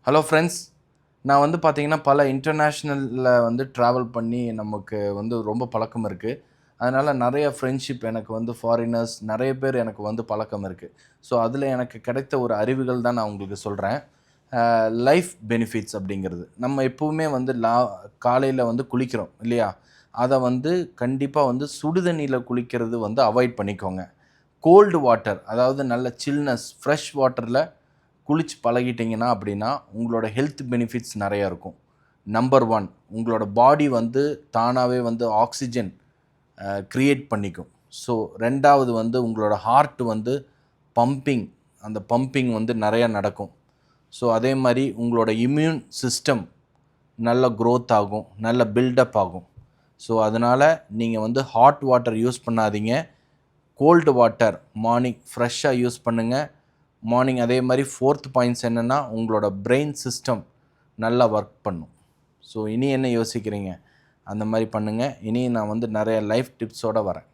Hello friends. நான் வந்து பார்த்தீங்கன்னா, பல இன்டர்நேஷ்னல்ல வந்து ட்ராவல் பண்ணி நமக்கு வந்து ரொம்ப பழக்கம் இருக்குது. அதனால நெறைய ஃப்ரெண்ட்ஷிப் எனக்கு வந்து ஃபாரினர்ஸ் நெறைய பேர் எனக்கு வந்து பழக்கம் இருக்கு. ஸோ, அதில எனக்கு கிடைத்த ஒரு அறிவுகள் தான் நான் உங்களுக்கு சொல்றேன். லைஃப் பெனிஃபிட்ஸ் அப்படிங்கிறது. நம்ம எப்பவுமே வந்து காலையில வந்து குளிக்கிறோம் இல்லையா? அத வந்து கண்டிப்பா வந்து சுடு தண்ணீல குளிக்கிறது வந்து அவாய்ட் பண்ணிக்கோங்க. கோல்டு வாட்டர் அதாவது நல்ல சில்னஸ், ஃப்ரெஷ் வாட்டர்ல குளிச்சு பழகிட்டீங்கன்னா அப்படின்னா, உங்களோட ஹெல்த் பெனிஃபிட்ஸ் நெறைய இருக்கும். நம்பர் 1 உங்களோட பாடி வந்து தானாவே வந்து ஆக்ஸிஜன் கிரியேட் பண்ணிக்கும். ஸோ 2வது வந்து உங்களோட ஹார்ட் வந்து பம்பிங் அந்த பம்பிங் வந்து நெறைய நடக்கும். ஸோ அதே மாரி உங்களோட இம்யூன் சிஸ்டம் நல்ல குரோத் ஆகும். நல்ல பில்டப் ஆகும். ஸோ அதனால நீங்க வந்து ஹாட் வாட்டர் யூஸ் பண்ணாதீங்க. கோல்டு வாட்டர் மார்னிங் ஃப்ரெஷ்ஷா யூஸ் பண்ணுங்க. மார்னிங் அதே மாரி 4த் பாயிண்ட்ஸ் என்னன்னா, உங்களோட பிரெயின் சிஸ்டம் நல்லா ஒர்க் பண்ணும். ஸோ இனி என்ன யோசிக்கிறீங்க? அந்த மாரி பண்ணுங்க. இனி நான் வந்து நெறைய லைஃப் டிப்ஸோட வரேன்.